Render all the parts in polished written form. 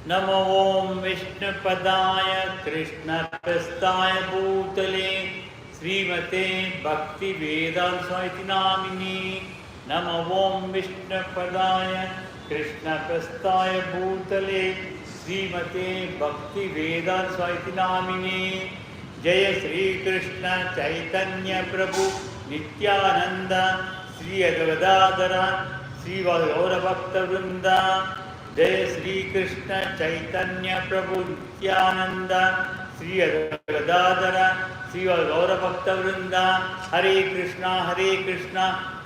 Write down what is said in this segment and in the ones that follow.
नमो ओं विष्णुपदाय कृष्णप्रस्थाय भूतले श्रीमते भक्तिवेदांत नामिने। नमो ओं विष्णुपदाय कृष्णप्रस्थाय भूतले श्रीमते भक्तिवेदांत नामिने। जय श्री कृष्ण चैतन्य प्रभु नित्यानंद श्री अद्वैताधर श्री गौरभक्तवृंद। जय श्री कृष्ण चैतन्य प्रभु नित्यानंद श्री अद्वैताधर श्री गौरभक्तवृंद। हरे कृष्णा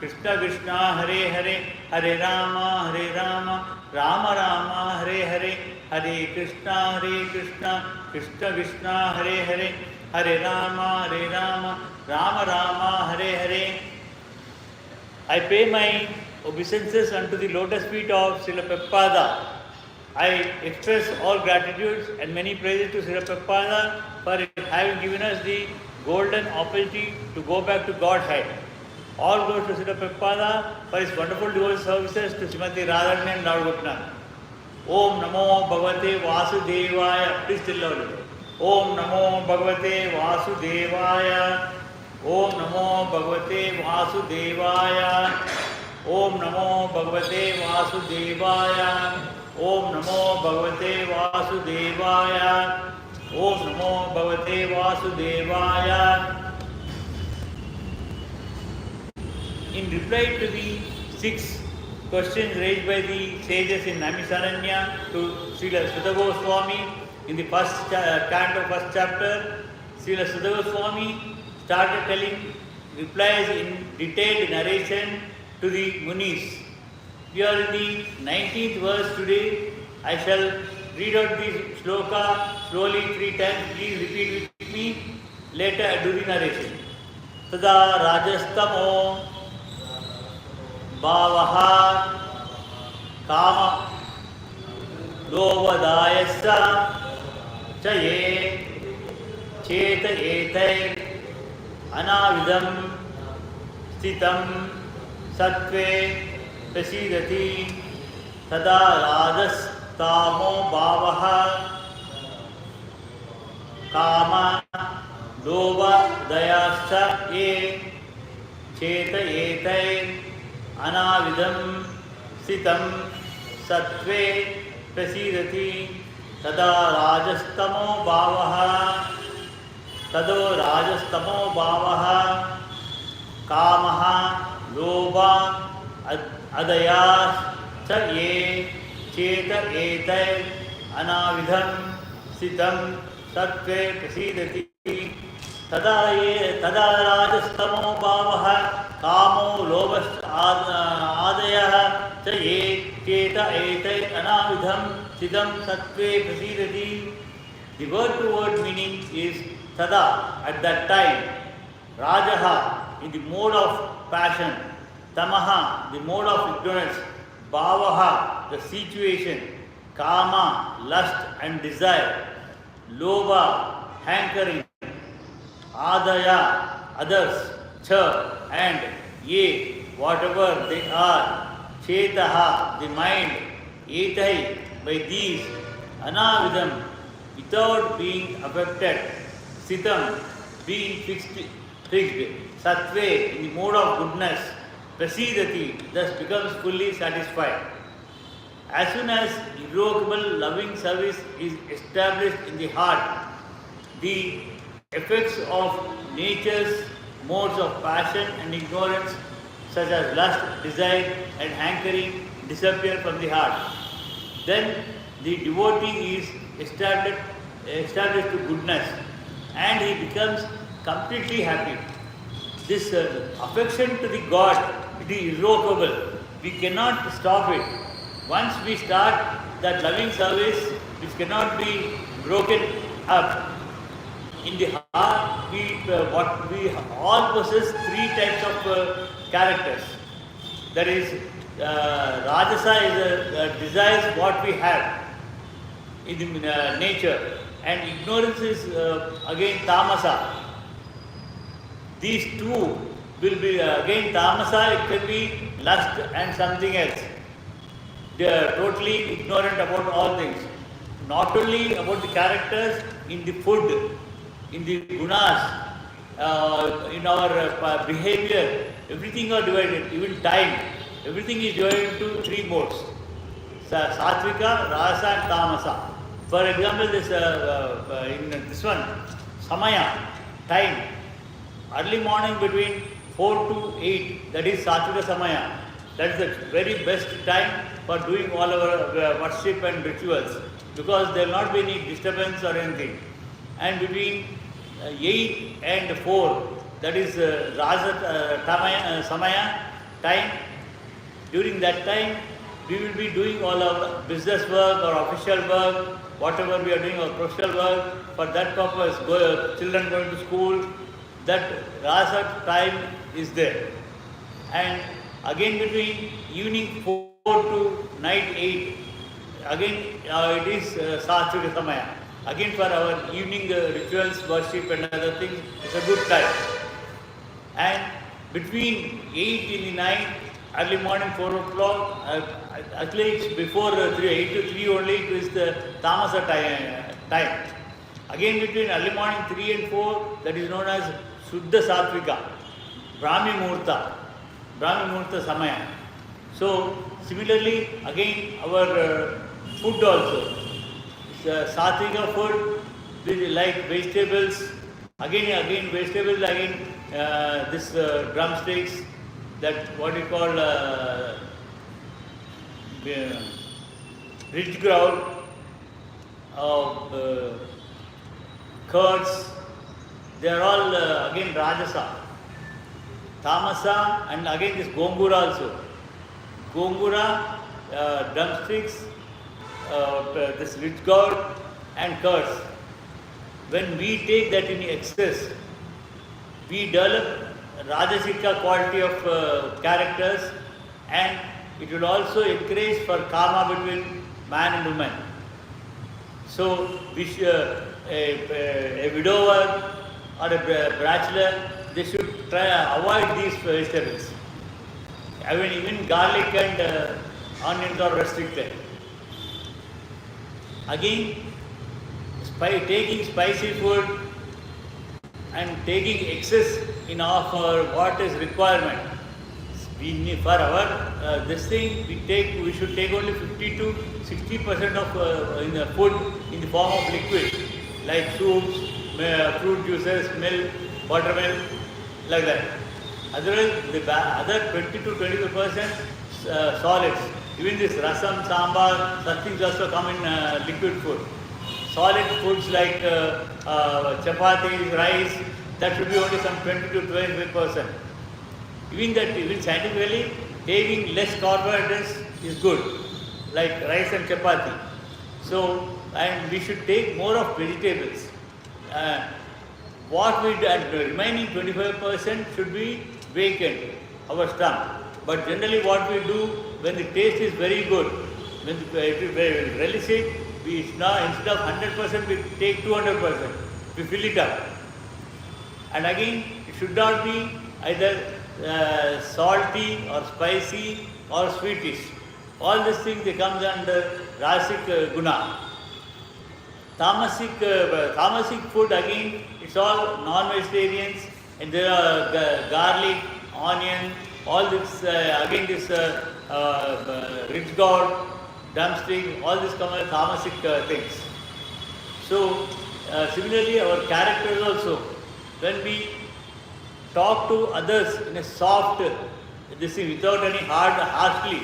कृष्ण कृष्ण हरे हरे, हरे राम राम राम हरे हरे, हरे कृष्णा कृष्ण कृष्ण हरे हरे, हरे Ram Ram Ram Hare Hare. I pay my obeisances unto the lotus feet of Srila Prabhupada. I express all gratitude and many praises to Srila Prabhupada for having given us the golden opportunity to go back to Godhead. All goes to Srila Prabhupada for his wonderful devotional services to Srimati Radharani and Lord Gopinath. Om Namo Bhagavate Vasudevaya. Please tell louder. Om Namo Bhagavate Vasudevaya. Om Namo Bhagavate Vasudevaya. Om Namo Bhagavate Vasudevaya. Om Namo Bhagavate Vasudevaya. Om Namo Bhagavate Vasudevaya. In reply to the 6 questions raised by the sages in Namisaranya to Srila Sudha Goswami in the first Canto, first chapter, Srila Sudha Goswami started telling replies in detailed narration to the Munis. We are in the 19th verse today. I shall read out the shloka slowly 3 times. Please repeat with me. Later I do the narration. Tada rajastamo bhavaha kama lovadayasa chaye cheta etai अनाविदं स्थितं सत्त्वे प्रसीदति तदा राजस्तामो भावः काम लोभ दयाश्च ये चेतयेतै अनाविदं स्थितं सत्त्वे प्रसीदति तदा राजस्तमो भावः तदो राजस्तमो भावः कामः लोभ अदयाश्च ये चेत एतै अनाविधं स्थितं सत्त्वे प्रसीदति तदा राजस्तमो भावः कामो लोभश्च आदयः च ये चेत एतै अनाविधं स्थितं सत्त्वे प्रसीदति. The word to word meaning is tada, at that time, rajaha, in the mode of passion, tamaha, the mode of ignorance, bhavaha, the situation, kama, lust and desire, lobha, hankering, adaya, others, cha, and ye, whatever they are, chetaha, the mind, etai, by these, anavidam, without being affected, sitam, being fixed, sattve, in the mode of goodness, prasidati, thus becomes fully satisfied. As soon as irrevocable loving service is established in the heart, the effects of nature's modes of passion and ignorance, such as lust, desire, and hankering, disappear from the heart. Then the devotee is established to goodness, and he becomes completely happy. This affection to the God, it is irrevocable. We cannot stop it. Once we start that loving service, which cannot be broken up. In the heart, we all possess 3 types of characters. That is, Rajasa is desires what we have in the nature, and ignorance is again Tamasa. These two will be again Tamasa, it can be lust and something else. They are totally ignorant about all things. not only about the characters, in the food, in the gunas, in our behavior, everything are divided, even time, everything is divided into three modes. Satvika, Rasa and Tamasa. For example, in this one, Samaya, time, early morning between 4 to 8, that is Satvika Samaya. That is the very best time for doing all our worship and rituals, because there will not be any disturbance or anything. And between 8 and 4, that is Samaya time. During that time, we will be doing all our business work or official work, whatever we are doing, our professional work. For that purpose, children going to school, that Rasa time is there. And again between evening 4 to night 8, again it is Satvika Samaya. Again for our evening rituals, worship and other things, it's a good time. And between 8 in the night, early morning 4 o'clock, actually it's before 3, 8 to 3 only, it is the Tamasa time. Again between early morning 3 and 4, that is known as Shuddha Satvika, Brahmi Murta Samaya. So similarly, again our food also, Satvika food, like vegetables, again vegetables, again this drumsticks, that what you call rich ground, curds, they are all again Rajasa. Tamasa, and again this Gongura also. Gongura, drumsticks, this rich gourd and curds. When we take that in excess, we develop Rajasika quality of characters, and it will also encourage for karma between man and woman. So, a widower or a bachelor, they should try avoid these vegetables. I mean, even garlic and onions are restricted. Again, taking spicy food and taking excess in of what is requirement. We need, for our this thing, we should take only 50 to 60% of in the food in the form of liquid, like soups, fruit juices, milk, buttermilk, like that. Otherwise, the other 20 to 25% solids. Even this rasam, sambar, such things also come in liquid food. Solid foods like chapatis, rice, that should be only some 20 to 25%. Even scientifically, taking less carbohydrates is good, like rice and chapati. So, and we should take more of vegetables. What we do, and the remaining 25% should be vacant, our stomach. But generally what we do, when the taste is very good, when we relish it, we now instead of 100% we take 200%, we fill it up. And again, it should not be either salty or spicy or sweetish. All these things, they comes under Rasic Guna. Tamasic food, again, it's all non-vegetarians, and there are garlic, onion, all this, again this rich gourd, drumstick, all this come as tamasic things. So, similarly, our characters also, when we talk to others in a soft, without any harshly,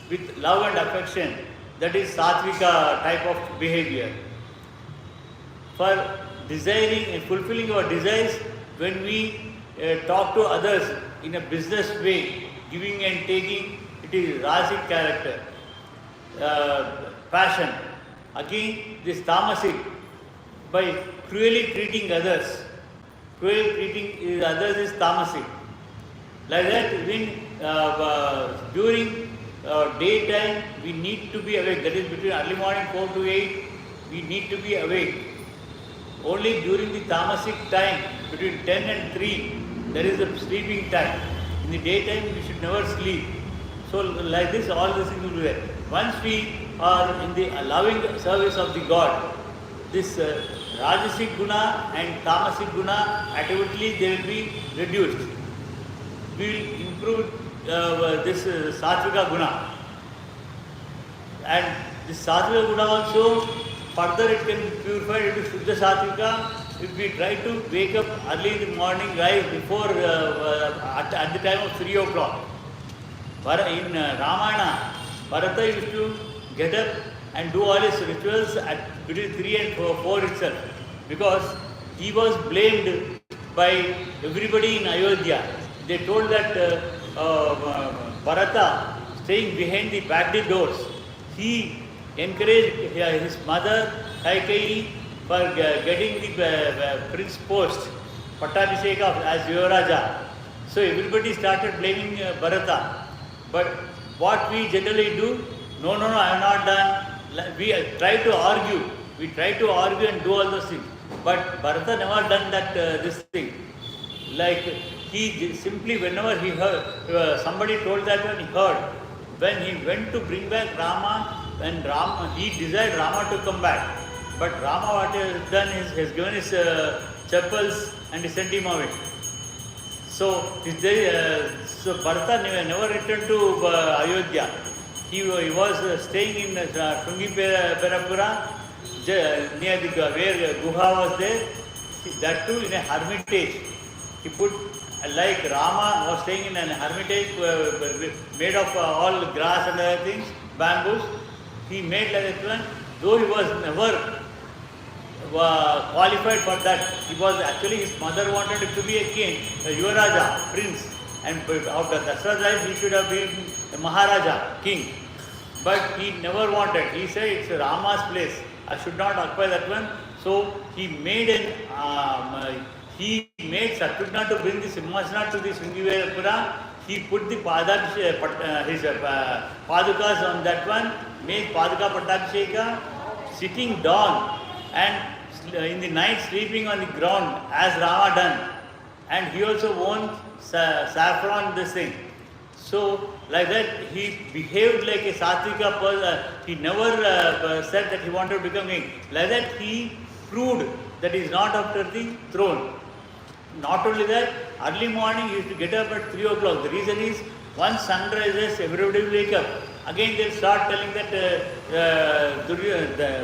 with love and affection, that is Satvika type of behavior. For desiring and fulfilling our desires, when we talk to others in a business way, giving and taking, it is Rasic character. Passion. Again, this tamasic, by cruelly treating others. Cruelly treating others is tamasic. Like that, when during daytime, we need to be awake. That is between early morning 4 to 8, we need to be awake. Only during the tamasic time, between 10 and 3, there is a sleeping time. In the daytime, we should never sleep. So like this, all these things will be there. Once we or in the loving service of the God, this Rajasic guna and Tamasic guna automatically they will be reduced. We will improve this Satvika guna. And this Satvika guna also, further it can be purified into Shuddha Satvika if we try to wake up early in the morning, rise before at the time of 3 o'clock. In Ramayana, Bharata used to get up and do all his rituals at between 3 and 4 itself, because he was blamed by everybody in Ayodhya. They told that Bharata, staying behind the back doors, he encouraged his mother Kaikeyi for getting the prince post, Pattabhisheka as Yuvaraja. So everybody started blaming Bharata. But what we generally do, no, I have not done. We try to argue. We try to argue and do all those things. But Bharata never done that this thing. Like he simply, whenever he heard, somebody told that when he heard, when he went to bring back Rama, he desired Rama to come back. But Rama, what he has done is, he has given his chappals and he sent him away. So Bharata never returned to Ayodhya. He was staying in Shungi Perapura, near the where Guha was there. That too in a hermitage. He put, like Rama was staying in an hermitage made of all grass and other things, bamboos. He made like that one. Though he was never qualified for that, he was actually, his mother wanted him to be a king, a Yuvaraja, prince, and after Dasarath's life he should have been a Maharaja, king. But he never wanted. He said it's Rama's place. I should not occupy that one. So he made Satyugna to bring the Simhasana to the Shringiverapura. He put the his padukas on that one, made Paduka Pattabhisheka, sitting down and in the night sleeping on the ground as Rama done. And he also won saffron, this thing. So like that he behaved like a Satvika person. He never said that he wanted to become king. Like that he proved that he is not after the throne. Not only that, early morning he used to get up at 3 o'clock. The reason is, once sun rises, everybody will wake up. Again they'll start telling that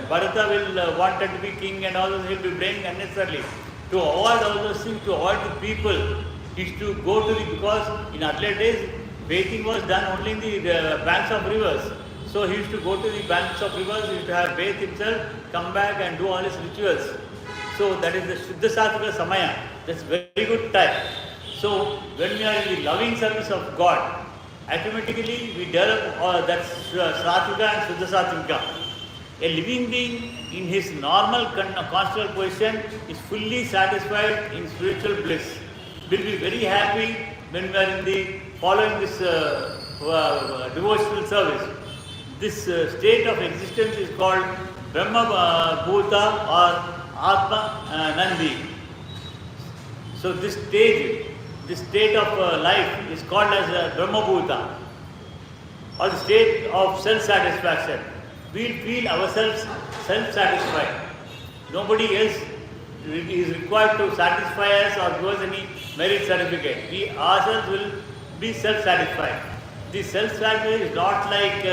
Bharata will wanted to be king and all those, he'll be blamed unnecessarily. To avoid all those things, to avoid the people, he used to go to the, because in earlier days, bathing was done only in the banks of rivers. So he used to go to the banks of rivers, he used to have bathe himself, come back and do all his rituals. So that is the Shuddha Satvika Samaya. That's very good time. So when we are in the loving service of God, automatically we develop that Satvika and Shuddha Satvika. A living being in his normal constitutional position is fully satisfied in spiritual bliss. Will be very happy when we are in the following this devotional service. This state of existence is called Brahma Bhuta or Atma Nandi. So this state of life is called as Brahma Bhuta, or the state of self-satisfaction. We feel ourselves self-satisfied. Nobody else is required to satisfy us or give us any merit certificate. We ourselves will be self-satisfied. The self-satisfaction is not like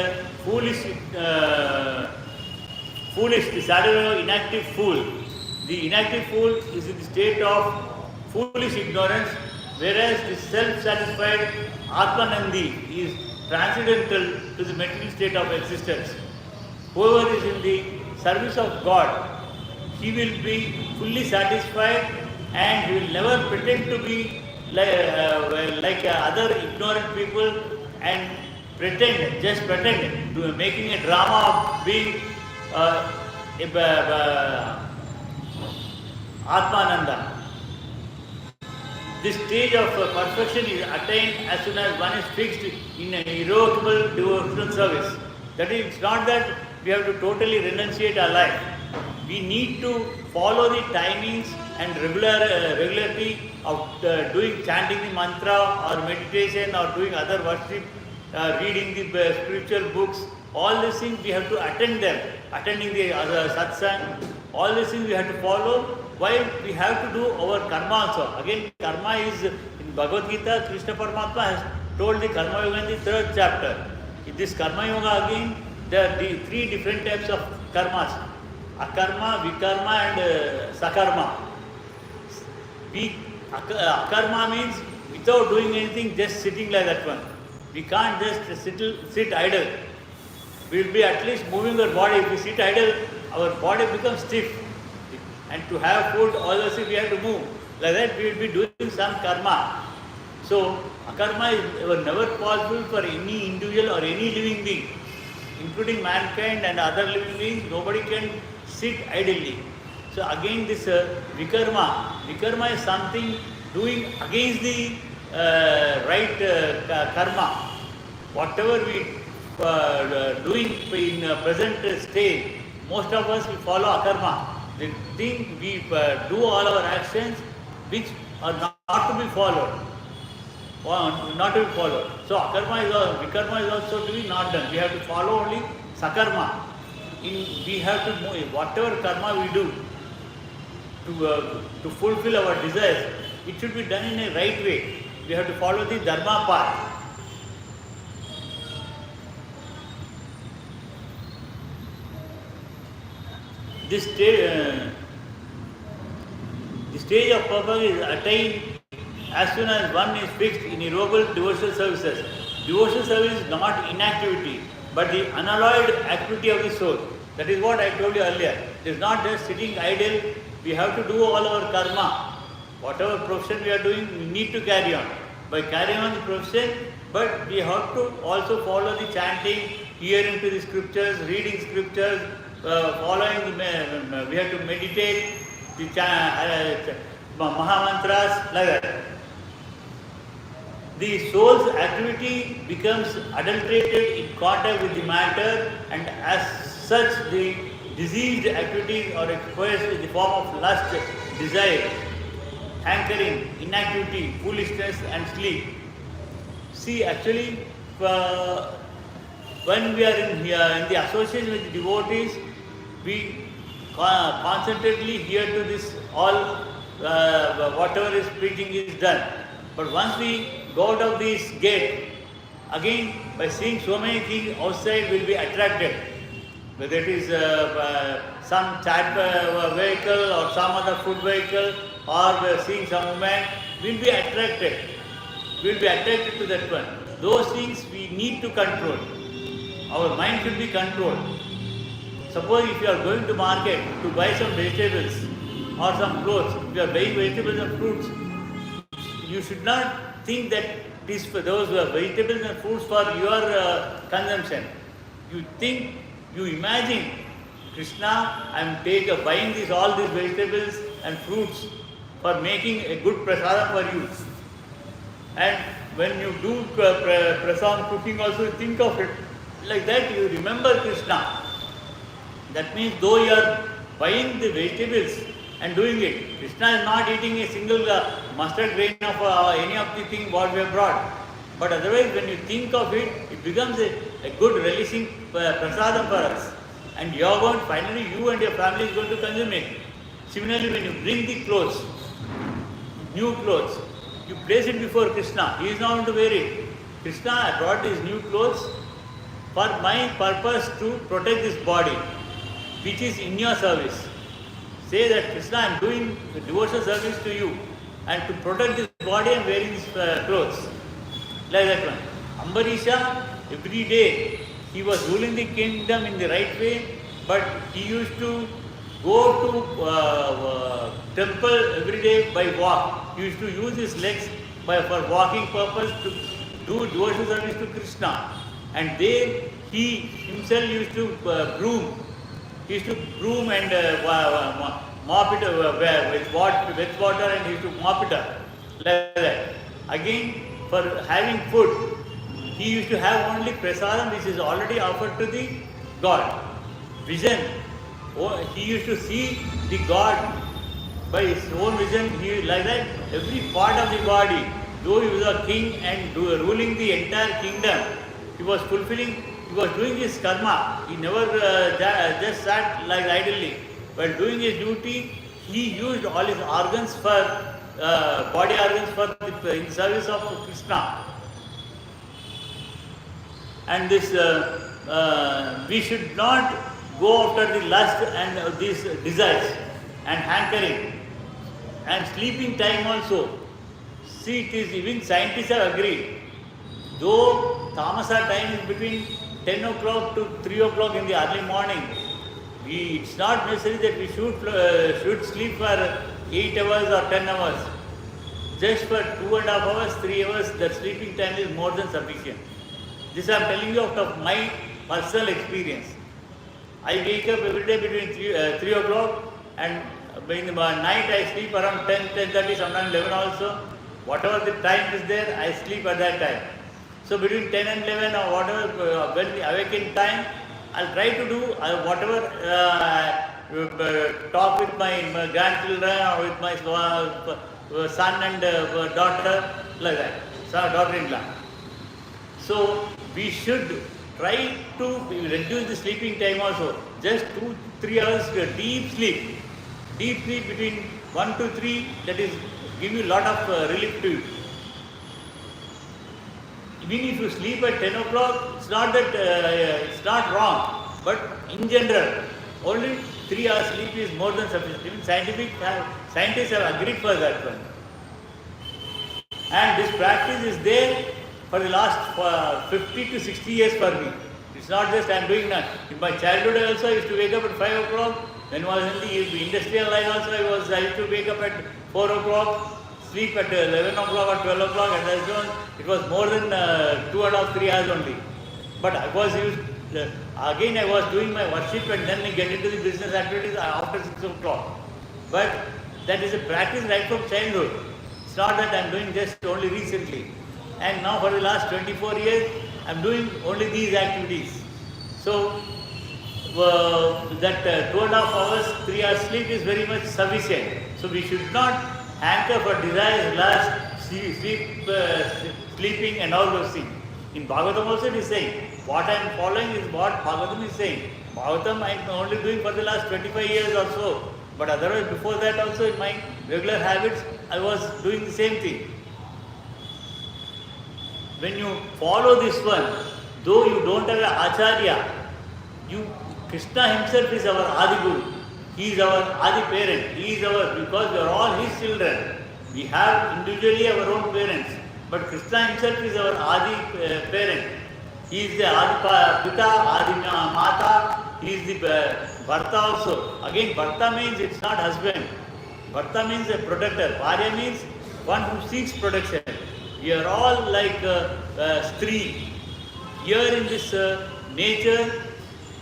foolish, the satisfied inactive fool. The inactive fool is in the state of foolish ignorance, whereas the self-satisfied Atmanandi is transcendental to the material state of existence. Whoever is in the service of God, he will be fully satisfied and he will never pretend to be like other ignorant people and just pretend, making a drama of being Atmananda. This stage of perfection is attained as soon as one is fixed in an irrevocable devotional service. That is, it's not that we have to totally renunciate our life. We need to follow the timings and regularity of chanting the mantra or meditation or doing other worship, reading the spiritual books, All these things we have to attend them, attending the other satsang, all these things we have to follow, while we have to do our karma also. Again, karma is, in Bhagavad Gita, Krishna Paramatma has told the karma yoga in the 3rd chapter. In this karma yoga again, there are the 3 different types of karmas: akarma, vikarma and sakarma. Akarma means without doing anything, just sitting like that one. We can't just sit idle. We will be at least moving our body. If we sit idle, our body becomes stiff. And to have food, all those things we have to move. Like that, we will be doing some karma. So, akarma is never possible for any individual or any living being, including mankind and other living beings. Nobody can sit idly. So, again, this vikarma is something doing against the right karma. Whatever we doing in present state, most of us we follow akarma. The thing we do all our actions which are not to be followed. Not to be followed. So vikarma is also to be not done. We have to follow only sakarma. We have to move whatever karma we do to fulfill our desires. It should be done in a right way. We have to follow the dharma path. The stage of purpose is attained as soon as one is fixed in noble devotional services. Devotional service is not inactivity, but the unalloyed activity of the soul. That is what I told you earlier. It is not just sitting idle. We have to do all our karma. Whatever profession we are doing, we need to carry on. By carrying on the profession, but we have to also follow the chanting, hearing to the scriptures, reading scriptures, following the, we have to meditate, the Mahamantras, like that. The soul's activity becomes adulterated in contact with the matter, and as such the diseased activities are expressed in the form of lust, desire, hankering, inactivity, foolishness and sleep. See, actually, when we are in the association with the devotees, we concentrately hear to this all, whatever is preaching is done. But once we go out of this gate, again by seeing so many things outside, will be attracted. Whether it is some chat vehicle or some other food vehicle, or seeing some woman, will be attracted. We will be attracted to that one. Those things we need to control. Our mind should be controlled. Suppose if you are going to market to buy some vegetables or some clothes, if you are buying vegetables and fruits, you should not think that it is for those vegetables and fruits for your consumption. You think, you imagine, Krishna, I am buying all these vegetables and fruits for making a good prasadam for you. And when you do prasadam cooking also, think of it like that, you remember Krishna. That means though you are buying the vegetables and doing it, Krishna is not eating a single mustard grain of any of the things what we have brought. But otherwise, when you think of it, it becomes a good relishing prasadam for us. And you are going, finally you and your family is going to consume it. Similarly, when you bring the clothes, new clothes, you place it before Krishna. He is not going to wear it. Krishna, I brought these new clothes for my purpose to protect this body, which is in your service. Say that, Krishna, I am doing the devotional service to you, and to protect this body I am wearing these clothes. Like that one. Ambarisha, every day he was ruling the kingdom in the right way, but he used to go to temple every day by walk. He used to use his legs for walking purpose to do devotional service to Krishna. And there he himself used to broom. He used to broom and mop it with water, and he used to mop it up. Like that. Again, for having food, he used to have only prasadam which is already offered to the God. Vision. He used to see the God by his own vision. He, like that, every part of the body, though he was a king and ruling the entire kingdom, he was fulfilling he was doing his karma. He never just sat like idly. While doing his duty, he used all his organs for body organs for in service of Krishna. And this we should not go after the lust and these desires and hankering and sleeping time also. See, it is even scientists have agreed. Though tamasa time is between 10 o'clock to 3 o'clock in the early morning, it's not necessary that we should sleep for 8 hours or 10 hours. Just for 2.5 hours, 3 hours, the sleeping time is more than sufficient. This I am telling you out of my personal experience. I wake up every day between 3 o'clock, and in the night I sleep around 10, 10:30, sometimes 11 also. Whatever the time is there, I sleep at that time. So between 10 and 11 or whatever, when the awakening time, I'll try to do whatever, talk with my grandchildren or with my son and daughter, like that, daughter-in-law. So we should try to reduce the sleeping time also. Just 2-3 hours deep sleep. Deep sleep between 1 to 3, that is give you a lot of relief to you. Even if you sleep at 10 o'clock, it's not that it's not wrong, but in general, only 3 hours sleep is more than sufficient. Even scientists have agreed for that one. And this practice is there for the last 50 to 60 years for me. It's not just I am doing that. In my childhood also I used to wake up at 5 o'clock. When I was in the industrial life also I used to wake up at 4 o'clock, sleep at 11 o'clock or 12 o'clock, and it was more than 2.5, 3 hours only. But I was used, again I was doing my worship and then I get into the business activities after 6 o'clock. But that is a practice right from childhood. It's not that I am doing just only recently. And now for the last 24 years, I am doing only these activities. So that 2.5 hours, 3 hours sleep is very much sufficient. So we should not hanker for desires, lust, sleeping and all those things. In Bhagavatam also it is saying, what I am following is what Bhagavatam is saying. Bhagavatam I am only doing for the last 25 years or so. But otherwise before that also in my regular habits, I was doing the same thing. When you follow this one, though you don't have an Acharya, Krishna himself is our Adi Guru. He is our Adi parent. He is because we are all his children. We have individually our own parents. But Krishna himself is our Adi parent. He is the Adi Pita, Adi Mata. He is the Bharta also. Again, Bharta means it's not husband. Bharta means a protector. Bharya means one who seeks protection. We are all like Stree. Here in this nature,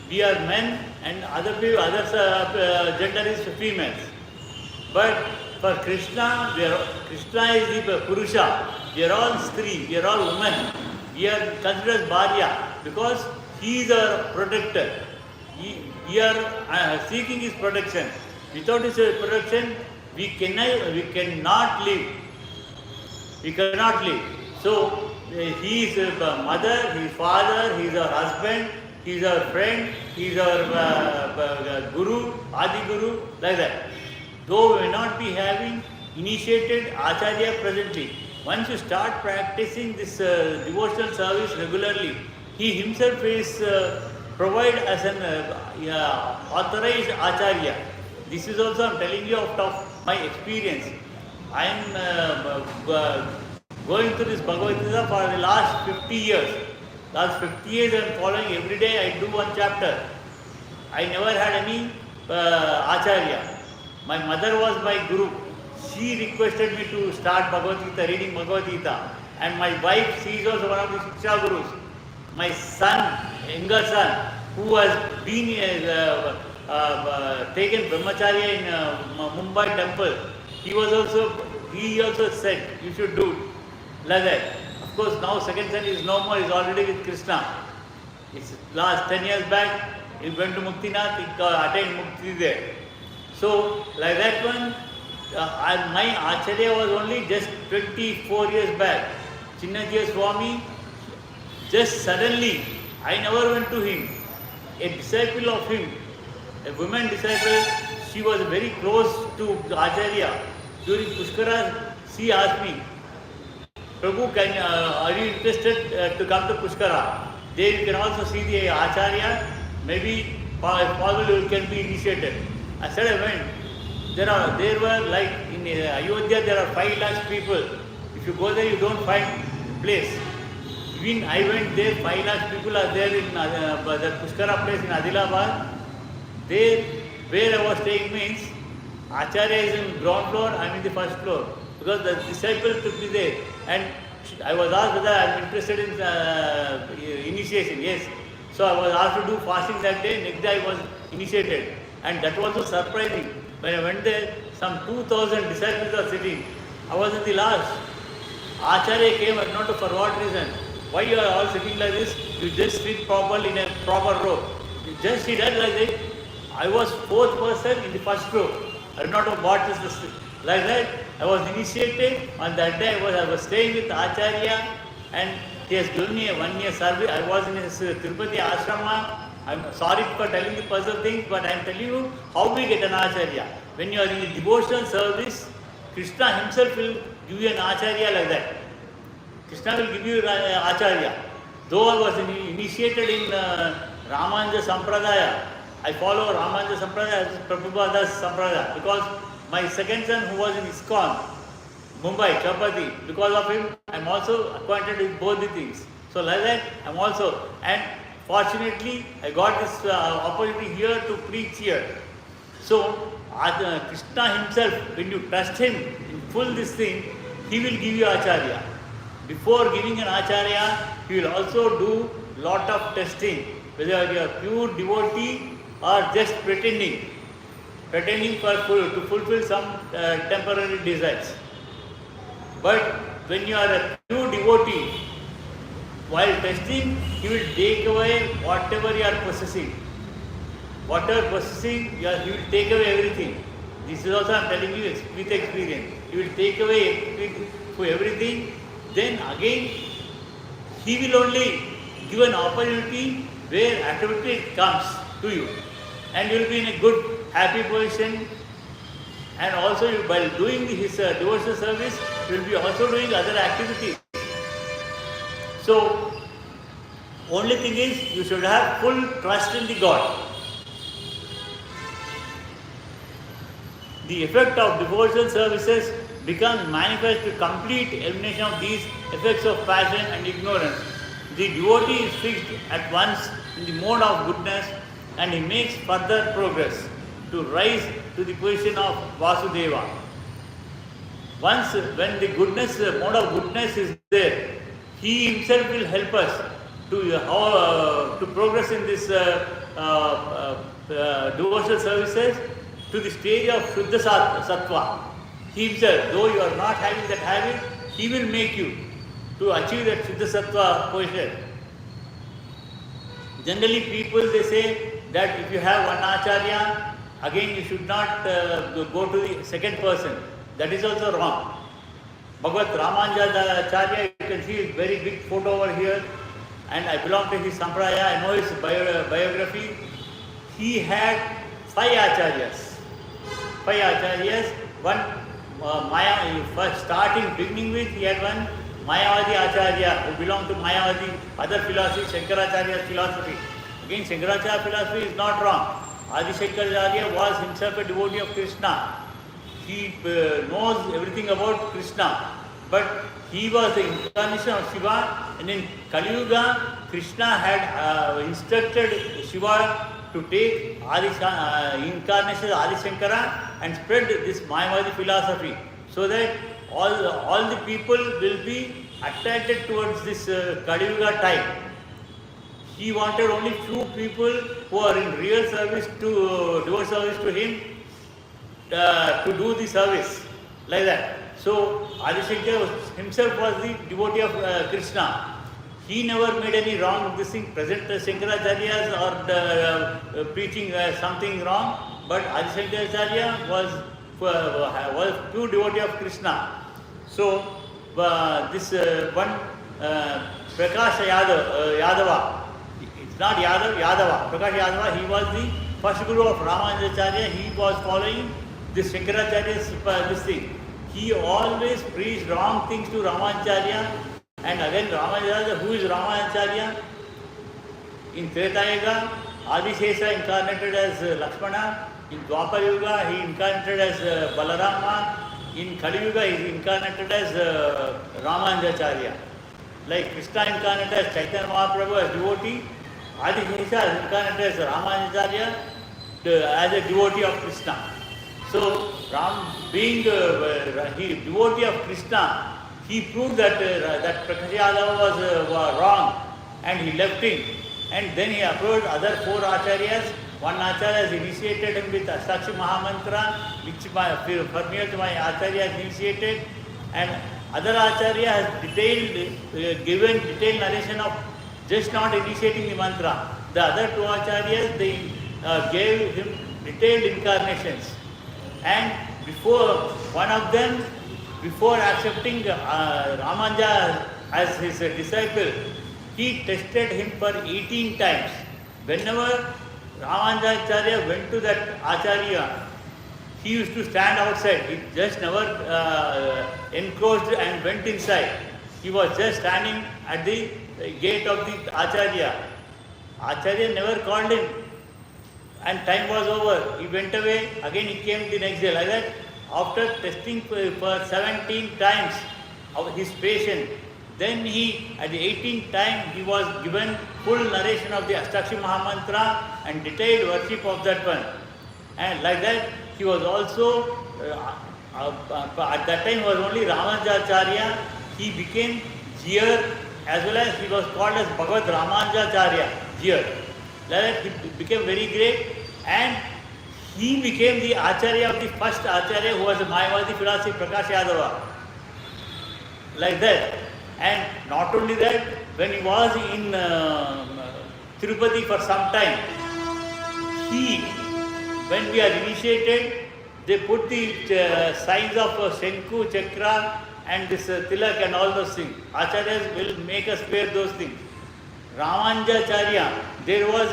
we are men and other gender is females. But for Krishna, Krishna is the Purusha. We are all Stree, we are all women. We are considered as Bharya because he is our protector. We are seeking his protection. Without his protection, we cannot live. We cannot live. So, he is a mother, he is father, he is our husband, he is our friend, he is our guru, Adi Guru, like that. Though we may not be having initiated Acharya presently, once you start practicing this devotional service regularly, he himself is provided as an authorized Acharya. This is also I am telling you out of my experience. I am going through this Bhagavath Katha for the last 50 years. Last 50 years I am following every day. I do one chapter. I never had any Acharya. My mother was my guru. She requested me to start Bhagavad Gita, reading Bhagavad Gita. And my wife, she is also one of the Shiksha Gurus. My son, younger son, who has been taken Brahmacharya in Mumbai temple, he also said, you should do it. Like that. Of course, now second son is no more, he is already with Krishna. It's last 10 years back, he went to Muktinath, he attained Mukti there. So, like that one, my Acharya was only just 24 years back. Chinnajiya Swami, just suddenly, I never went to him. A disciple of him, a woman disciple, she was very close to Acharya. During Pushkara, she asked me, Prabhu, are you interested to come to Pushkara? There you can also see the Acharya. Maybe if possible you can be initiated. I said I went. There were like in Ayodhya there are 5 lakhs people. If you go there you don't find place. Even I went there, 5 lakhs people are there in the Pushkara place in Adilabad. There where I was staying means Acharya is in ground floor, I am in the first floor. Because the disciple took me there and I was asked whether I am interested in initiation. Yes. So I was asked to do fasting that day. Next day I was initiated. And that was so surprising. When I went there, some 2,000 disciples are sitting. I was in the last. Acharya came, I don't know for what reason. Why you are all sitting like this? You just sit properly in a proper row. You just sit like that. I was 4th person in the first row. I do not know what is this. Like that, I was initiated. On that day, I was staying with Acharya and he has given me a 1-year service. I was in his Tirupati ashrama. I'm sorry for telling the personal things, but I'm telling you how we get an Acharya. When you are in the devotional service, Krishna himself will give you an Acharya like that. Krishna will give you Acharya. Though I was initiated in Ramanuja Sampradaya, I follow Ramanuja Sampradaya as Prabhupada's Sampradaya because my second son who was in ISKCON, Mumbai, Chapati, because of him, I am also acquainted with both the things. So like that, I am also, and fortunately, I got this opportunity here to preach here. So, Krishna himself, when you trust him in full this thing, he will give you Acharya. Before giving an Acharya, he will also do lot of testing, whether you are pure devotee or just pretending to fulfill some temporary desires. But when you are a true devotee, while testing, he will take away whatever you are possessing. Whatever possessing, he will take away everything. This is also I am telling you with experience. He will take away everything. Then again, he will only give an opportunity where activity comes to you. And you will be in a good, happy position. And also, while doing his devotional service, you will be also doing other activities. So, only thing is, you should have full trust in the God. The effect of devotional services becomes manifest to complete elimination of these effects of passion and ignorance. The devotee is fixed at once in the mode of goodness and he makes further progress to rise to the position of Vasudeva. Once when the goodness, mode of goodness is there, he himself will help us to progress in this devotional services to the stage of Shuddha Sattva. He himself, though you are not having that habit, he will make you to achieve that Shuddha Sattva position. Generally people they say that if you have one Acharya, again you should not go to the second person. That is also wrong. Bhagavath Ramanujadasa, you can see his very big photo over here, and I belong to his Sampradaya, I know his biography. He had 5 Acharyas. One Maya, first starting, beginning with, he had one Mayavadi Acharya who belonged to Mayavadi, other philosophy, Shankaracharya's philosophy. Again, Shankaracharya philosophy is not wrong. Adi Shankaracharya was himself a devotee of Krishna. He knows everything about Krishna, but he was the incarnation of Shiva, and in Kali Yuga, Krishna had instructed Shiva to take incarnation of Adi Shankara and spread this Mayavadi philosophy, so that all the people will be attracted towards this Kali Yuga time. He wanted only few people who are in real service to devote service to him to do the service like that. So Adi Shankara himself was the devotee of Krishna. He never made any wrong this thing. Present Shankaracharyas are preaching something wrong, but Adi Shankaracharya was pure devotee of Krishna. So this one Prakasha Yadava, not Yadava. Prakash Yadava, he was the first guru of Ramanujacharya. He was following the Shankaracharya's this thing. He always preached wrong things to Ramanujacharya. And again, Ramanujacharya, who is Ramanujacharya? In Treta Yuga, Adishesha incarnated as Lakshmana. In Dwapar Yuga, he incarnated as Balarama. In Kali Yuga, he is incarnated as Ramanujacharya. Like Krishna incarnated as Chaitanya Mahaprabhu as devotee, Adishesha is incarnated as Ramanujacharya as a devotee of Krishna. So, Ram being he devotee of Krishna, he proved that Prakash Yadava was wrong and he left him. And then he approached other 4 acharyas. One acharya has initiated him with Astakshi Mahamantra, which for me my acharya has initiated. And other acharya has given detailed narration of just not initiating the mantra. The other 2 acharyas, they gave him detailed incarnations. And before one of them, before accepting Ramanuja as his disciple, he tested him for 18 times. Whenever Ramanujacharya went to that acharya, he used to stand outside. He just never encroached and went inside. He was just standing at the gate of the acharya. Acharya never called him. And time was over. He went away. Again he came the next day. Like that, after testing for 17 times of his patience, then he, at the 18th time, he was given full narration of the Astakshi Mahamantra and detailed worship of that one. And like that, he was also, at that time he was only Ramanujacharya. He became Jiyar, as well as he was called as Bhagavath Ramanujacharya, Jiyar. Like that, he became very great, and he became the Acharya of the first Acharya who was a Mayavadi philosophy, Prakash Yadava. Like that. And not only that, when he was in Tirupati for some time, when we are initiated, they put the signs of Shenku, Chakra and this Tilak and all those things. Acharyas will make us wear those things. Ramanujacharya, there was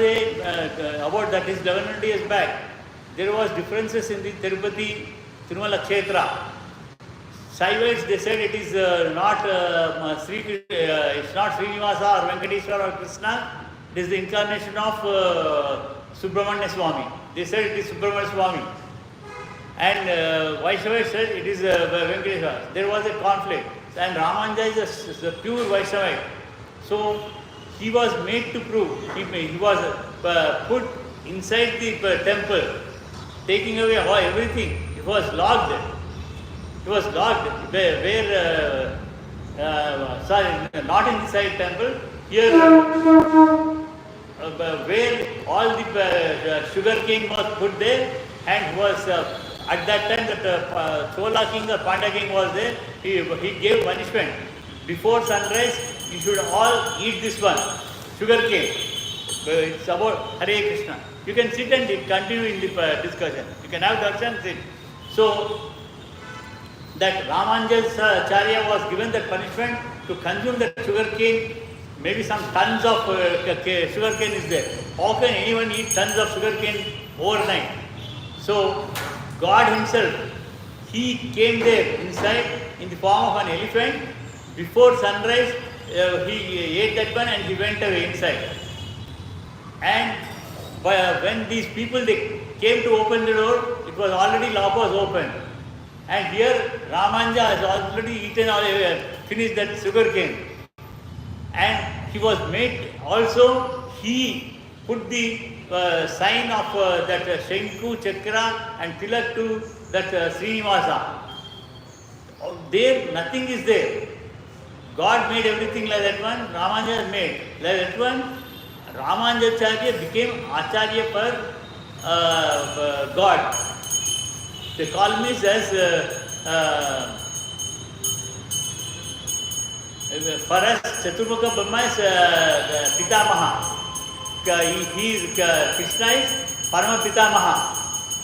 about that is 1100 years back, there was differences in the Tirupati, Tirumala Kshetra. Shaivites, they said it is not it's not Srinivasa or Venkateshwara or Krishna, it is the incarnation of Subramanya Swami. They said it is Subramanya Swami. And Vaishnava said it is Venkateshwara. There was a conflict. And Ramanuja is a pure Vaishnavite. So he was made to prove. He was put inside the temple, taking away everything. It was locked. It was locked sorry, not inside temple, here where all the sugar cane was put there, and was at that time that Chola king or Panda king was there, he gave punishment. Before sunrise, you should all eat this one, sugar cane. It's about Hare Krishna. You can sit and continue in the discussion. You can have darshan, sit. So, that Ramanujacharya was given that punishment to consume that sugar cane. Maybe some tons of sugar cane is there. How can anyone eat tons of sugar cane overnight? So, God himself, he came there inside in the form of an elephant. Before sunrise, he ate that one and he went away inside. And when these people they came to open the door, it was already lock was open. And here Ramanuja has already eaten finished that sugar cane. And he was made also, he put the sign of that Shenku, Chakra and Tilak to that Srinivasa. There nothing is there. God made everything like that one, Ramanuja made like that one. Ramanujacharya became Acharya for God. They call me as for us Chaturmukha Brahma is Pitamaha. Krishna is Parama Pitamaha.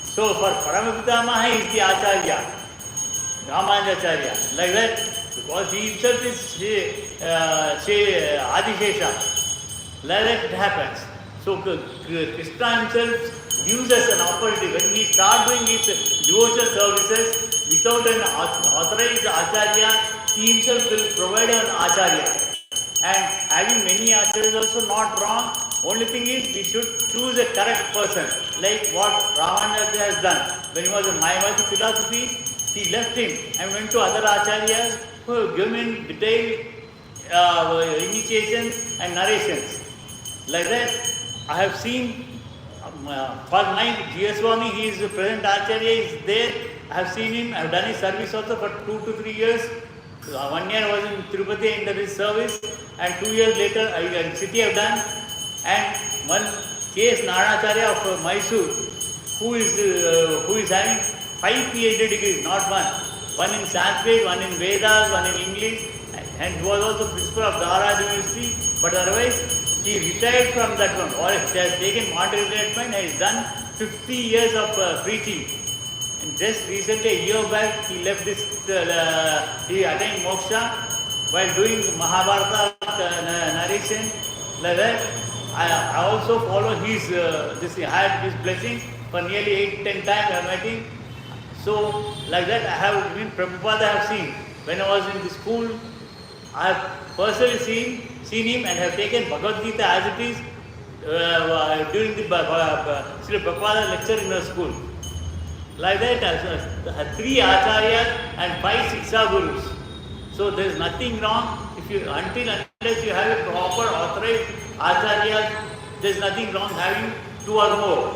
So for Parama Pitamaha is the Acharya, Ramanujacharya. Like that, because he himself is Adishesha. Like that it happens. So Krishna himself gives us an opportunity. When we start doing his devotional services without an authorized acharya, he himself will provide an acharya. And having many acharyas is also not wrong. Only thing is we should choose a correct person, like what Ramanujadasa has done. When he was in Mayavadi philosophy, he left him and went to other acharyas who gave him detailed initiations and narrations. Like that, I have seen for my G.S. Swami, he is the present acharya, is there. I have seen him, I have done his service also for 2 to 3 years. 1 year I was in Tirupati under his service, and 2 years later I in city have done. And one K.S. Naracharya of Mysore, who is having 5 PhD degrees, not one. One in Sanskrit, one in Vedas, one in English, and he was also principal of Dara University. But otherwise, he retired from that one, or he has taken moderate retirement and has done 50 years of preaching. And just recently, a year back, he left this, he attained moksha while doing Mahabharata narration. Like that, I also follow his, I had his blessings for nearly 8-10 times I met him. So, like that, I have, even Prabhupada I have seen. When I was in the school, I have personally seen him and have taken Bhagavath Katha as it is during the Sri Prabhupada lecture in the school. Like that, 3 acharyas and 5 Shiksha Gurus. So there is nothing wrong if you, unless you have a proper authorized acharya, there is nothing wrong having 2 or more.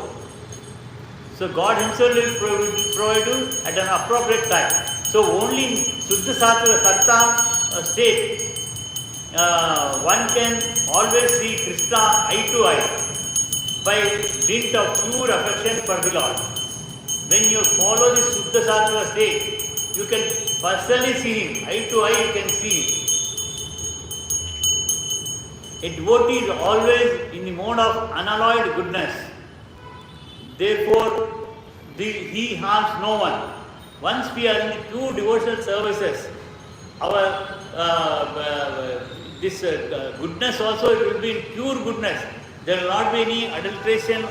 So God himself will provide you at an appropriate time. So only in Suddha Sattva state, one can always see Krishna eye to eye by dint of pure affection for the Lord. When you follow the Suddha Sattva state, you can personally see him, eye to eye you can see him. A devotee is always in the mode of unalloyed goodness. Therefore, he harms no one. Once we are in the pure devotional services, our goodness also, it will be in pure goodness. There will not be any adulteration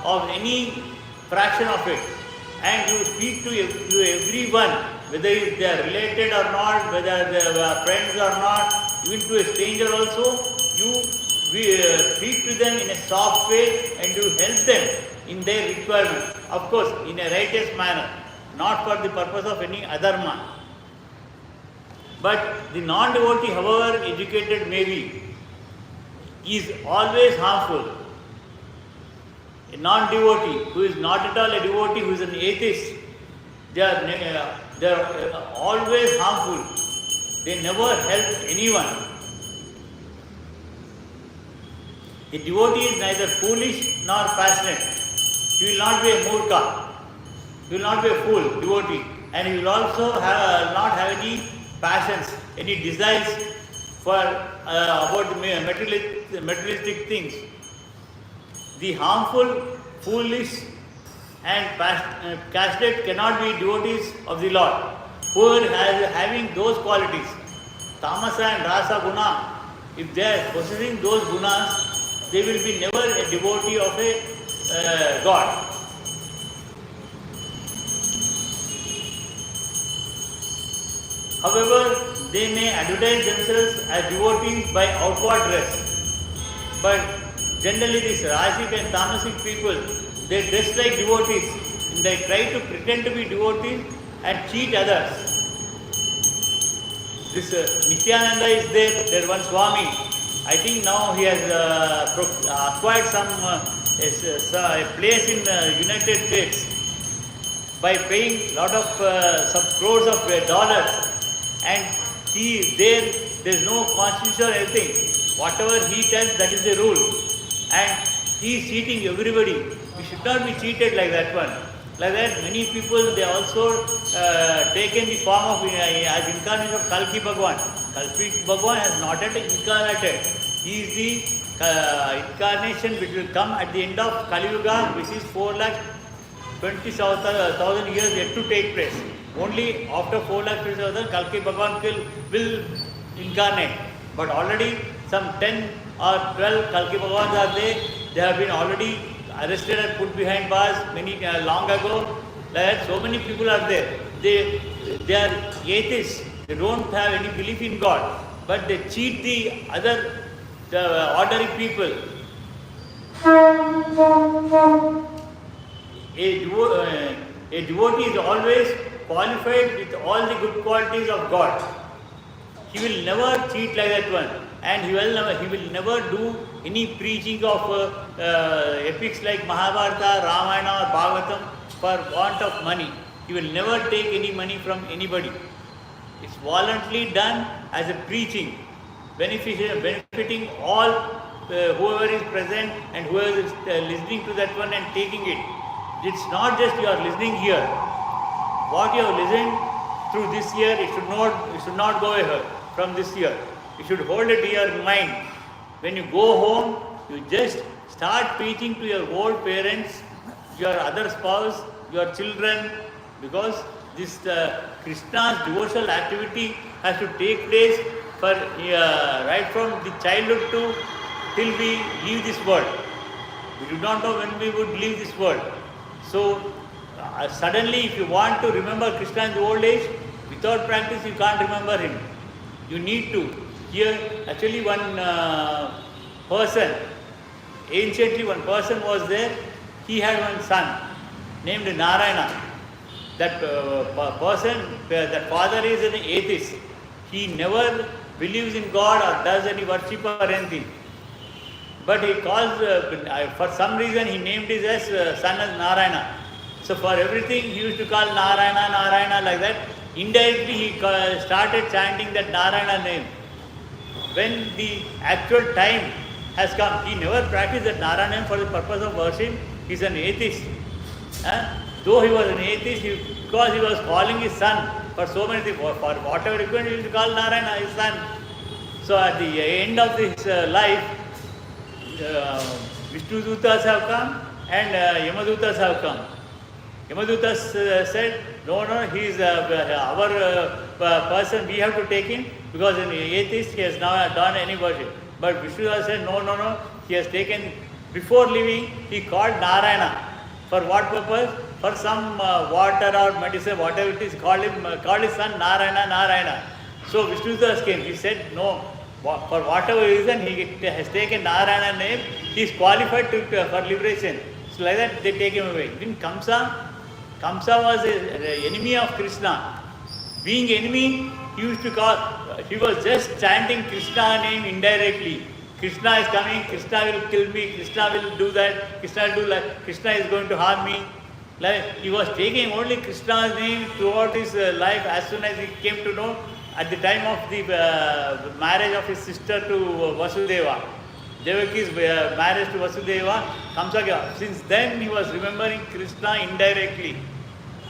of any fraction of it. And you speak to everyone, whether they are related or not, whether they are friends or not, even to a stranger also, you speak to them in a soft way and you help them in their requirement. Of course, in a righteous manner, not for the purpose of any adharma. But the non-devotee, however educated may be, is always harmful. A non-devotee who is not at all a devotee, who is an atheist, they are always harmful. They never help anyone. A devotee is neither foolish nor passionate. He will not be a murka. He will not be a fool, devotee. And he will also not have any passions, any desires for about the materialistic things. The harmful, foolish and passionate cannot be devotees of the Lord. Whoever having those qualities, tamasa and rasa guna, if they are possessing those gunas, they will be never a devotee of a God. However, they may advertise themselves as devotees by outward dress. But generally these Rajik and Tamasic people, they dress like devotees and they try to pretend to be devotees and cheat others. This Nityananda is there one Swami. I think now he has acquired some a place in the United States by paying lot of some crores of dollars, and there is no constitution or anything. Whatever he tells, that is the rule, and he is cheating everybody. We should not be cheated like that one. Like that, many people, they also taken the form of as incarnation of Kalki Bhagwan. Kalki Bhagwan has not yet incarnated. He is the incarnation which will come at the end of Kali Yuga, which is 4,20,000 years yet to take place. Only after 4,20,000 Kalki Bhagwan will incarnate. But already some 10 or 12 Kalki Bhagwans are there. They have been already arrested and put behind bars many long ago. That so many people are there. They are atheists. They don't have any belief in God, but they cheat the ordinary people. A devotee is always qualified with all the good qualities of God. He will never cheat like that one, and he will never do any preaching of epics like Mahabharata, Ramayana or Bhagavatam for want of money. He will never take any money from anybody. It's voluntarily done as a preaching, benefiting all whoever is present and whoever is listening to that one and taking it. It's not just you are listening here. What you have listened through this year, it should not go ahead from this year. You should hold it in your mind. When you go home, you just start preaching to your old parents, your other spouse, your children, because this Krishna's devotional activity has to take place for right from the childhood to till we leave this world. We do not know when we would leave this world. So suddenly, if you want to remember Krishna in the old age, without practice you can't remember him. You need to. Here, actually one person, anciently one person was there. He had one son named Narayana. That that father is an atheist. He never believes in God or does any worship or anything. But he calls, for some reason he named his son as Narayana. So for everything he used to call Narayana, Narayana like that. Indirectly he started chanting that Narayana name. When the actual time has come, he never practiced that Narayana name for the purpose of worship. He is an atheist. Though he was an atheist, because he was calling his son for so many things, for whatever requirement, he used to call Narayana his son. So at the end of his life, Vishnu Dutas have come and Yamadutas have come. Yamadutas said, no, he is our person, we have to take him because an atheist, he has not done any worship. But Vishnu said, no, he has taken, before leaving, he called Narayana. For what purpose? For some water or medicine, whatever it is, called his son Narayana. So Vishnu Das came, he said, no, for whatever reason he has taken Narayana name, he is qualified for liberation. So like that they take him away. Then Kamsa was an enemy of Krishna. Being enemy, he used to call, he was just chanting Krishna name indirectly. Krishna is coming, Krishna will kill me, Krishna will do that, Krishna will do like, Krishna is going to harm me. Like, he was taking only Krishna's name throughout his life. As soon as he came to know, at the time of the marriage of his sister to Vasudeva, Devaki's marriage to Vasudeva, Kamsa, since then he was remembering Krishna indirectly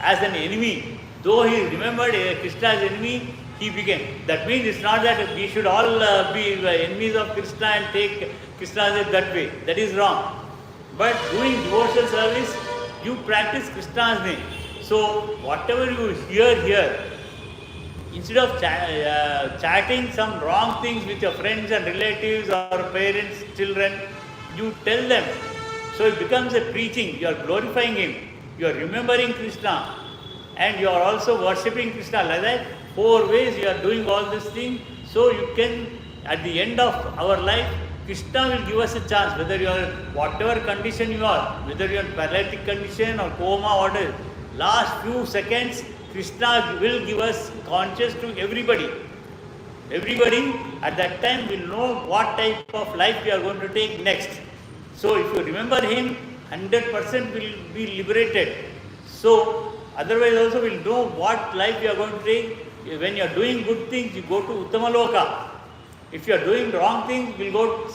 as an enemy. Though he remembered Krishna as enemy, he became. That means it's not that we should all be enemies of Krishna and take Krishna that way. That is wrong. But doing devotional service, you practice Krishna's name. So whatever you hear here, instead of chatting some wrong things with your friends and relatives or parents, children, you tell them. So it becomes a preaching. You are glorifying him. You are remembering Krishna. And you are also worshipping Krishna. Like that, 4 ways you are doing all this thing. So you can, at the end of our life, Krishna will give us a chance, whether you are, whatever condition you are, whether you are in paralytic condition or coma, whatever, last few seconds, Krishna will give us conscious to everybody. Everybody at that time will know what type of life we are going to take next. So if you remember him, 100% will be liberated. So otherwise also will know what life you are going to take. When you are doing good things, you go to Uttamaloka. If you are doing wrong things, we'll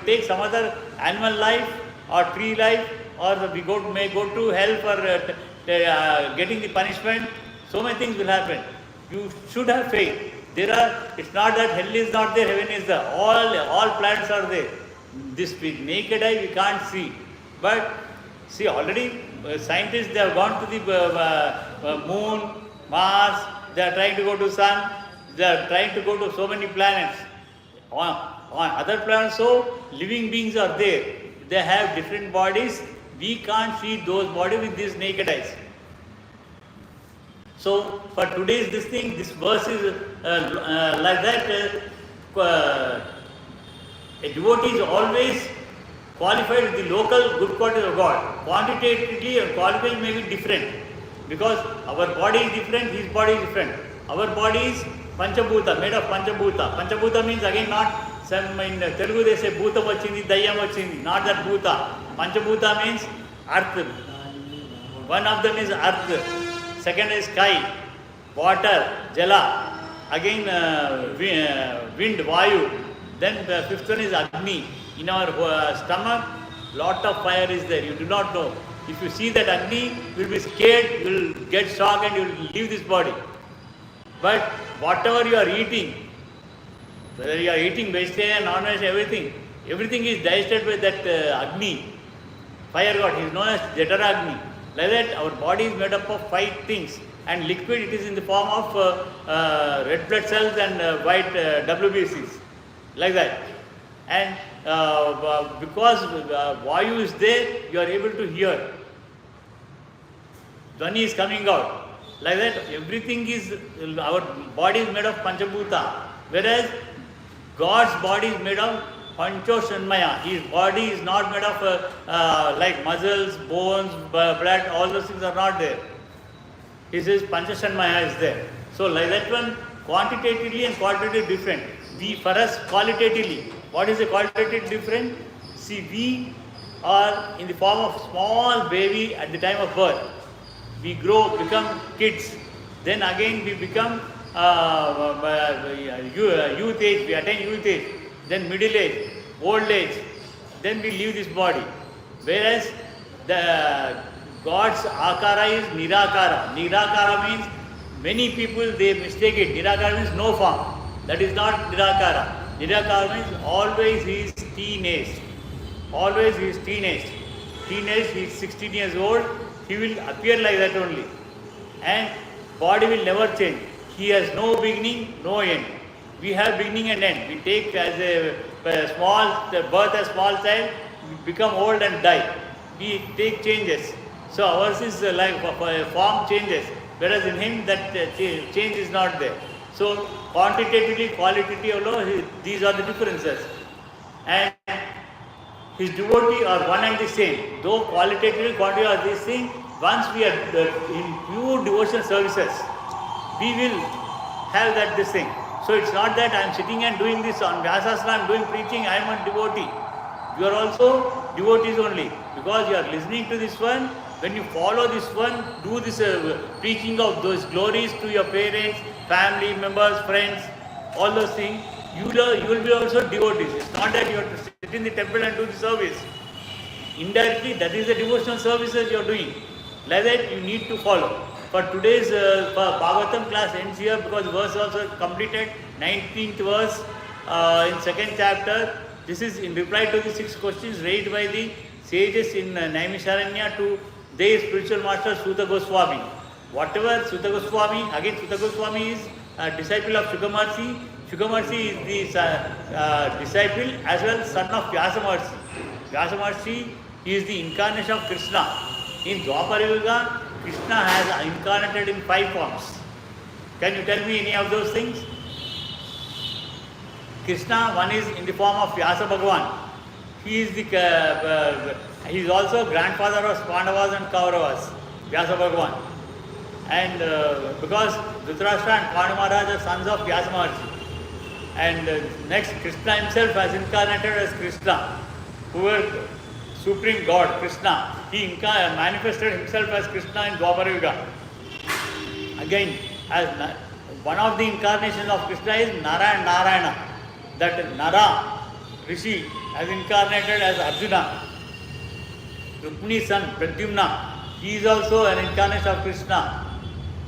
take some other animal life or tree life, or may go to hell for getting the punishment. So many things will happen. You should have faith. It's not that hell is not there, heaven is there. All planets are there. This with naked eye we can't see. But see, already scientists, they have gone to the moon, Mars, they are trying to go to sun, they are trying to go to so many planets. On other planets, so living beings are there. they have different bodies. We can't see those bodies with these naked eyes. So for today's this verse is like that. A devotee is always qualified with the local good qualities of God. Quantitatively and qualified may be different, because our body is different, his body is different. Our body is Panchabhuta, made of Panchabhuta. Panchabhuta means again not some in Telugu they say Bhuta vachindi, Dayam vachindi, not that Bhuta. Panchabhuta means earth. One of them is earth, second is sky, water, Jala, again wind, Vayu, then the fifth one is Agni. In our stomach, lot of fire is there, you do not know. If you see that Agni, you will be scared, you will get shocked and you will leave this body. But whatever you are eating, whether you are eating vegetarian, non-vegetarian, everything is digested by that Agni, fire god. He is known as Jataragni. Like that, our body is made up of 5 things, and liquid it is in the form of red blood cells and white WBCs, like that. And because Vayu is there, you are able to hear. Dhvani is coming out. Like that, everything is, our body is made of Panchabhuta, whereas God's body is made of Panchoshanmaya. His body is not made of like muscles, bones, blood, all those things are not there. His Panchashanmaya is there. So like that one, quantitatively and qualitatively different. For us, qualitatively, what is the qualitative difference? See, we are in the form of small baby at the time of birth. We grow, become kids. Then again we become youth age, we attain youth age. Then middle age, old age. Then we leave this body. Whereas the God's akara is nirakara. Nirakara means many people they mistake it. Nirakara means no form. That is not nirakara. Nirakara means always he is teenage. Always he is teenage. Teenage, he is 16 years old. He will appear like that only. And body will never change. He has no beginning, no end. We have beginning and end. We take as a small, birth as small child, we become old and die. We take changes. So ours is like form changes. Whereas in him that change is not there. So quantitatively, qualitatively, these are the differences. And his devotee are one and the same. Though qualitatively, quantitatively are these things, once we are in pure devotional services, we will have that this thing. So it's not that I am sitting and doing this on Vyasasana, I am doing preaching, I am a devotee. You are also devotees only, because you are listening to this one. When you follow this one, do this preaching of those glories to your parents, family members, friends, all those things, you will be also devotees. It's not that you have to sit in the temple and do the service. Indirectly, that is the devotional services you are doing. Like that, you need to follow. For today's Bhagavatam class ends here, because verse also completed, 19th verse in 2nd chapter. This is in reply to the 6 questions raised by the sages in Naimisharanya to their spiritual master Suta Goswami. Whatever Suta Goswami, again Suta Goswami is a disciple of Shukamarsi. Shukamarsi is the disciple as well son of Vyasamarsi. Vyasamarsi is the incarnation of Krishna. In Dwapara Yuga, Krishna has incarnated in 5 forms. Can you tell me any of those things? Krishna, one is in the form of Vyasa Bhagavan. He is also grandfather of Pandavas and Kauravas, Vyasa Bhagavan. And because Dhritarashtra and Pandu Maharaj are sons of Vyasa Maharshi. And next, Krishna himself has incarnated as Krishna, who was Supreme God, Krishna. He manifested himself as Krishna in Dwapara Yuga. Again, as one of the incarnations of Krishna is Nara and Narayana. That Nara, Rishi, has incarnated as Arjuna. Rukmini's son, Pradyumna, he is also an incarnation of Krishna.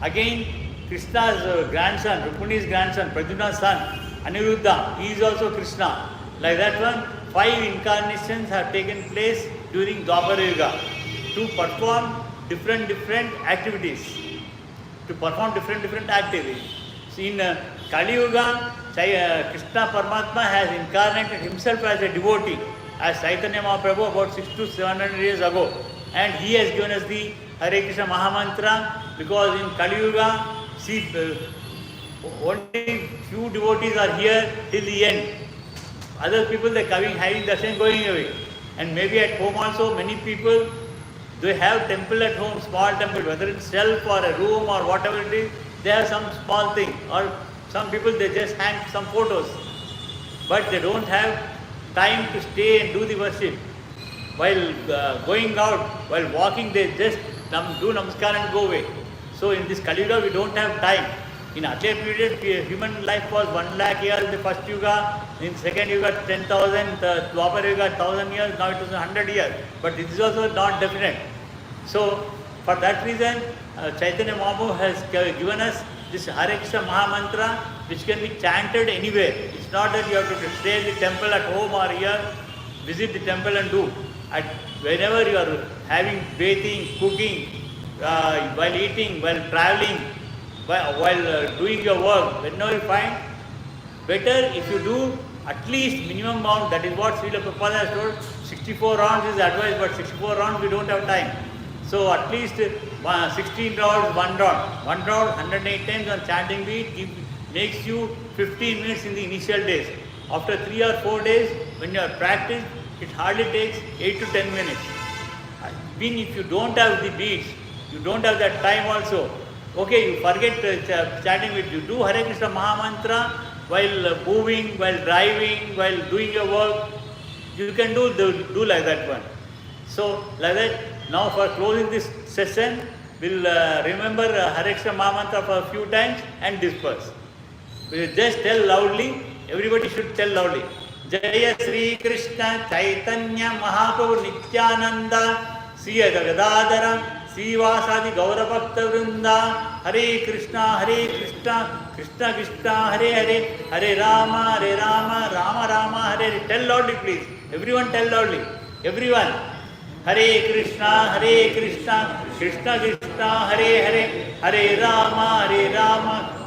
Again, Krishna's grandson, Rukmini's grandson, Pradyumna's son, Aniruddha, he is also Krishna. Like that one, 5 incarnations have taken place during Dwapara Yuga to perform different activities. So in Kali Yuga, Krishna Paramatma has incarnated himself as a devotee as Chaitanya Mahaprabhu about 600 to 700 years ago. And he has given us the Hare Krishna Mahamantra, because in Kali Yuga, see, only few devotees are here till the end. Other people, they are coming, having darshan, going away. And maybe at home also, many people, they have temple at home, small temple, whether it's shelf or a room or whatever it is, they have some small thing. Or some people, they just hang some photos. But they don't have time to stay and do the worship. While going out, while walking, they just do namaskar and go away. So in this Kali Yuga, we don't have time. In earlier period, human life was 1 lakh years in the first Yuga, in second Yuga 10,000, Dwapar Yuga 1,000 years, now it is 100 years. But this is also not definite. So for that reason, Chaitanya Mahaprabhu has given us this Hare Krishna Mahamantra, which can be chanted anywhere. It's not that you have to stay in the temple at home or here, visit the temple and do. Whenever you are having bathing, cooking, while eating, while traveling, while doing your work, whenever you find, better if you do at least minimum amount, that is what Srila Prabhupada has told, 64 rounds is advised, but 64 rounds we don't have time. So at least 16 rounds, 1 round. 1 round, 108 times on chanting beat makes you 15 minutes in the initial days. After 3 or 4 days, when you are practiced, it hardly takes 8 to 10 minutes. Even if you don't have the beats, you don't have that time also, okay, you forget chanting with you. Do Hare Krishna Mahamantra while moving, while driving, while doing your work. You can do like that one. So, like that, now for closing this session, we'll remember Hare Krishna Mahamantra for a few times and disperse. We'll just tell loudly, everybody should tell loudly. Jaya Sri Krishna Chaitanya Mahaprabhu Nityananda Sri Gadadhara Srivasadi Gaura Bhakta Vrinda Hare Krishna Krishna Krishna Hare Hare Hare Rama Rama Rama Hare Hare. Tell loudly please. Everyone tell loudly. Everyone. Hare Krishna Krishna Krishna Hare Hare Hare Rama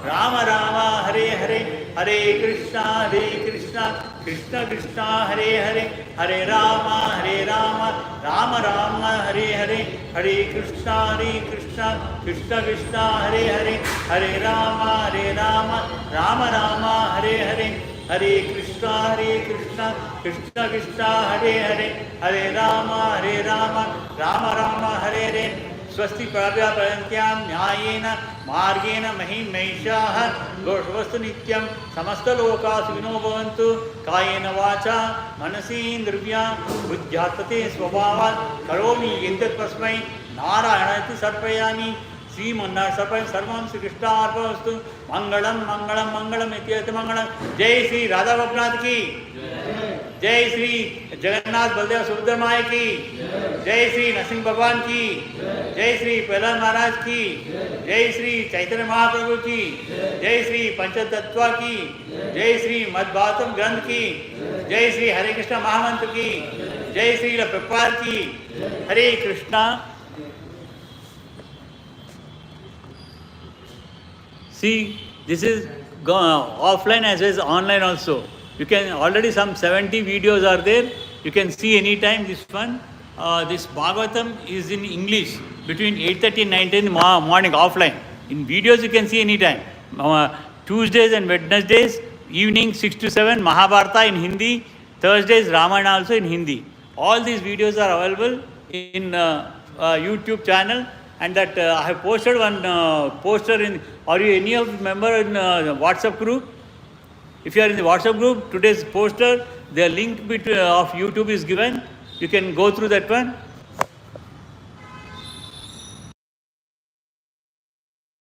Rama Rama Hare Hare Hare Krishna Krishna Krishna Hare Hare Hare Rama Rama Rama Hare Hare Hare Krishna Krishna Krishna Hare Hare Hare Rama Rama Rama Hare Hare Hare Krishna Krishna Krishna Hare Hare Hare Rama Rama Rama Hare Hare. Swasti Prabhya Parantyam Nyayena Margena Mahim Maishaha Goshvastu Nityam Samasta Loka Suvino Bhavantu Kayena Vacha Manasi Indrivya Buddhyatate Swabhavat Karomi Yindat Pasmai Narayanati Sarpayami Sri Mannar Sarpayam Sarvam Sri Krishna Arpavastu Mangalam Mangalam Mangalam Ityate Mangalam. Jai Sri Radha Gopinath ki Jai Sri Jagannath Baldev Subramaya ki Jai Sri Nasing Bhagwan ki Jai Sri Prahlad Maharaj ki Jai Sri Chaitanya Mahaprabhu ki Jai Sri Panchatattva ki Jai Sri Madhbhavatam Granth ki Jai Sri Hare Krishna Mahamantra ki Jai Sri Prabhupada ki. Hare Krishna. See, this is offline as well as online also. You can already some 70 videos are there. You can see anytime this one. This Bhagavatam is in English between 8:30 and 9:10 in the morning offline. In videos you can see anytime. Tuesdays and Wednesdays evening 6 to 7 Mahabharata in Hindi. Thursdays Ramayana also in Hindi. All these videos are available in YouTube channel. And that I have posted one poster in. Are you any of member in WhatsApp group? If you are in the WhatsApp group, today's poster, the link of YouTube is given. You can go through that one.